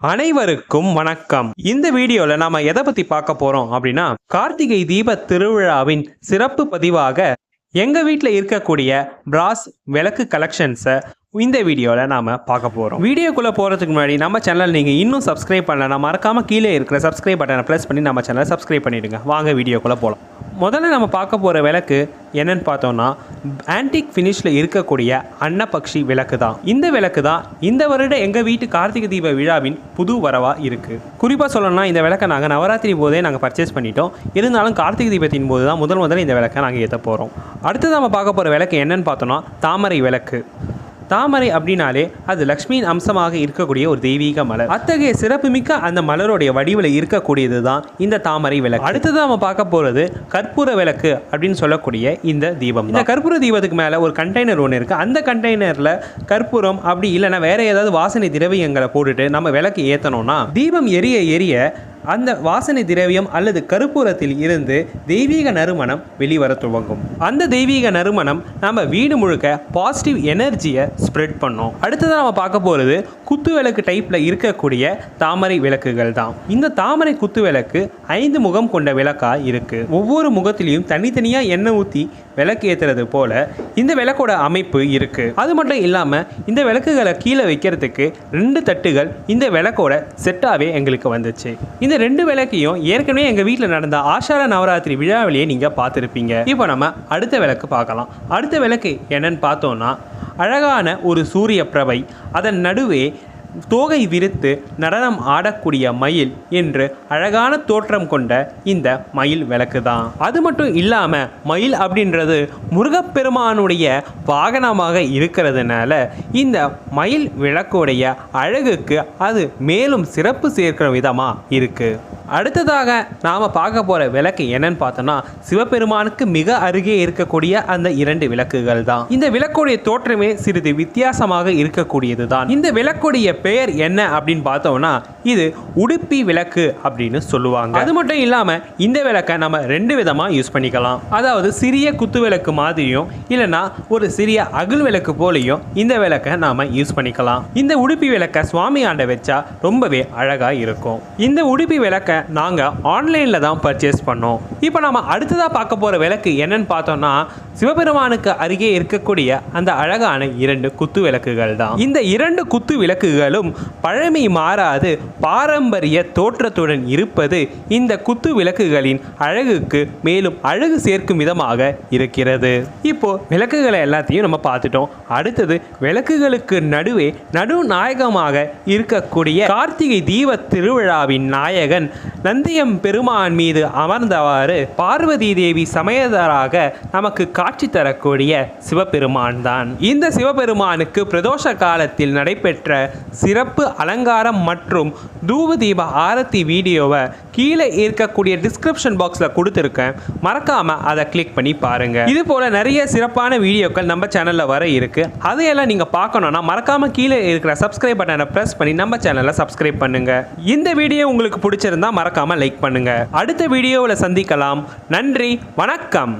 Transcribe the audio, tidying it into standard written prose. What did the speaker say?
அனைவருக்கும் வணக்கம். இந்த வீடியோல நாம எதை பத்தி பார்க்க போறோம் அப்படின்னா, கார்த்திகை தீப திருவிழாவின் சிறப்பு பதிவாக எங்க வீட்டில் இருக்கக்கூடிய பிராஸ் விளக்கு கலெக்ஷன்ஸை இந்த வீடியோல நாம பார்க்க போறோம். வீடியோக்குள்ள போறதுக்கு முன்னாடி நம்ம சேனல் நீங்க இன்னும் சப்ஸ்கிரைப் பண்ணலனா மறக்காம கீழே இருக்கிற சப்ஸ்கிரைப் பட்டனை பிரஸ் பண்ணி நம்ம சேனலை சப்ஸ்கிரைப் பண்ணிடுங்க. வாங்க வீடியோக்குள்ள போகலாம். முதல்ல நம்ம பார்க்க போகிற விளக்கு என்னன்னு பார்த்தோம்னா, ஆன்டிக் ஃபினிஷில் இருக்கக்கூடிய அன்னபக்ஷி விளக்கு தான். இந்த விளக்கு தான் இந்த வருடம் எங்கள் வீட்டு கார்த்திகை தீப விழாவின் புது வரவாக இருக்குது. குறிப்பாக சொல்லணும்னா, இந்த விளக்கை நாங்கள் நவராத்திரி போதே நாங்கள் பர்ச்சேஸ் பண்ணிட்டோம். இருந்தாலும் கார்த்திகை தீபத்தின் போது தான் முதல்ல இந்த விளக்கை நாங்கள் ஏற்ற போகிறோம். அடுத்து நம்ம பார்க்க போகிற விளக்கு என்னன்னு பார்த்தோம்னா, தாமரை விளக்கு. தாமரை அப்படின்னாலே அது லக்ஷ்மியின் அம்சமாக இருக்கக்கூடிய ஒரு தெய்வீக மலர். அத்தகைய சிறப்புமிக்க அந்த மலருடைய வடிவில் இருக்கக்கூடியது தான் இந்த தாமரை விளக்கு. அடுத்தது நம்ம பார்க்க போகிறது கற்பூர விளக்கு அப்படின்னு சொல்லக்கூடிய இந்த தீபம். இந்த கற்பூர தீபத்துக்கு மேலே ஒரு கண்டெய்னர் ஒன்று இருக்குது. அந்த கண்டெய்னரில் கற்பூரம் அப்படி இல்லைன்னா வேற ஏதாவது வாசனை திரவியங்களை போட்டுட்டு நம்ம விளக்கு ஏற்றணும்னா தீபம் எரிய எரிய அந்த வாசனை திரவியம் அல்லது கற்பூரத்தில் இருந்து தெய்வீக நறுமணம் வெளிவர துவங்கும். அந்த தெய்வீக நறுமணம் நம்ம வீடு முழுக்க பாசிட்டிவ் எனர்ஜியை ஸ்ப்ரெட் பண்ணும். அடுத்ததான் நம்ம பார்க்க போகிறது குத்து விளக்கு டைப்பில் இருக்கக்கூடிய தாமரை விளக்குகள் தான். இந்த தாமரை குத்து விளக்கு 5 முகம் கொண்ட விளக்காக இருக்குது. ஒவ்வொரு முகத்திலையும் தனித்தனியாக எண்ணெய் ஊற்றி விளக்கு ஏற்றுறது போல இந்த விளக்கோட அமைப்பு இருக்குது. அது மட்டும் இல்லாமல் இந்த விளக்குகளை கீழே வைக்கிறதுக்கு 2 தட்டுகள் இந்த விளக்கோட செட்டாகவே எங்களுக்கு வந்துச்சு. இந்த 2 விளக்கையும் ஏற்கனவே எங்கள் வீட்டில் நடந்த ஆஷாட நவராத்திரி விழாவிலேயே நீங்கள் பார்த்துருப்பீங்க. இப்போ நம்ம அடுத்த விளக்கு பார்க்கலாம். அடுத்த விளக்கு என்னன்னு பார்த்தோன்னா, அழகான ஒரு சூரிய பிரபை, அதன் நடுவே தோகை விரித்து நடனம் ஆடக்கூடிய மயில் என்று அழகான தோற்றம் கொண்ட இந்த மயில் விளக்கு தான். அது மட்டும் இல்லாமல் மயில் அப்படின்றது முருகப்பெருமானுடைய வாகனமாக இருக்கிறதுனால இந்த மயில் விளக்குடைய அழகுக்கு அது மேலும் சிறப்பு சேர்க்கிற விதமாக இருக்குது. அடுத்ததாக நாம் பார்க்க போகிற விளக்கு என்னன்னு பார்த்தோன்னா, சிவபெருமானுக்கு மிக அருகே இருக்கக்கூடிய அந்த 2 விளக்குகள் தான். இந்த விளக்குடைய தோற்றமே சிறிது வித்தியாசமாக இருக்கக்கூடியது தான். இந்த விளக்குடைய பெயர் என்ன அப்படின்னு பார்த்தோம்னா, இது உடுப்பி விளக்கு அப்படின்னு சொல்லுவாங்க. அது மட்டும் இல்லாமல் இந்த விளக்கை நம்ம 2 விதமாக யூஸ் பண்ணிக்கலாம். அதாவது சிறிய குத்து விளக்கு மாதிரியும் இல்லைன்னா ஒரு சிறிய அகல் விளக்கு போலையும் இந்த விளக்கை நாம் யூஸ் பண்ணிக்கலாம். இந்த உடுப்பி விளக்கை சுவாமி ஆண்ட வச்சா ரொம்பவே அழகாக இருக்கும். இந்த உடுப்பி விளக்கை நாங்கள் ஆன்லைனில் தான் பர்ச்சேஸ் பண்ணோம். இப்போ நம்ம அடுத்ததாக பார்க்க போகிற விளக்கு என்னன்னு பார்த்தோம்னா, சிவபெருமானுக்கு அருகே இருக்கக்கூடிய அந்த அழகான 2 குத்து விளக்குகள் தான். இந்த 2 குத்து விளக்குகளும் பழமை மாறாது பாரம்பரிய தோற்றத்துடன் இருப்பது இந்த குத்து விளக்குகளின் அழகுக்கு மேலும் அழகு சேர்க்கும் விதமாக இருக்கிறது. இப்போ விளக்குகளை எல்லாத்தையும் நம்ம பார்த்துட்டோம். அடுத்தது விளக்குகளுக்கு நடுவே நடுநாயகமாக இருக்கக்கூடிய கார்த்திகை தீப திருவிழாவின் நாயகன் நந்தியம் பெருமான் மீது அமர்ந்தவாறு பார்வதி தேவி சமேதராக நமக்கு காட்சி தரக்கூடிய சிவபெருமான் தான். இந்த சிவபெருமானுக்கு பிரதோஷ காலத்தில் நடைபெற்ற சிறப்பு அலங்காரம் மற்றும் தூப தீப ஆரத்தி வீடியோவை கீழே இருக்கக்கூடிய டிஸ்கிரிப்ஷன் பாக்ஸில் கொடுத்துருக்கேன். மறக்காம அதை கிளிக் பண்ணி பாருங்க. இது போல நிறைய சிறப்பான வீடியோக்கள் நம்ம சேனலில் வர இருக்கு. அதையெல்லாம் நீங்க பார்க்கணும்னா மறக்காம கீழே இருக்கிற சப்ஸ்கிரைப் பட்டனை பிரஸ் பண்ணி நம்ம சேனலை சப்ஸ்கிரைப் பண்ணுங்க. இந்த வீடியோ உங்களுக்கு பிடிச்சிருந்தா மறக்காம லைக் பண்ணுங்க. அடுத்த வீடியோவில் சந்திக்கலாம். நன்றி, வணக்கம்.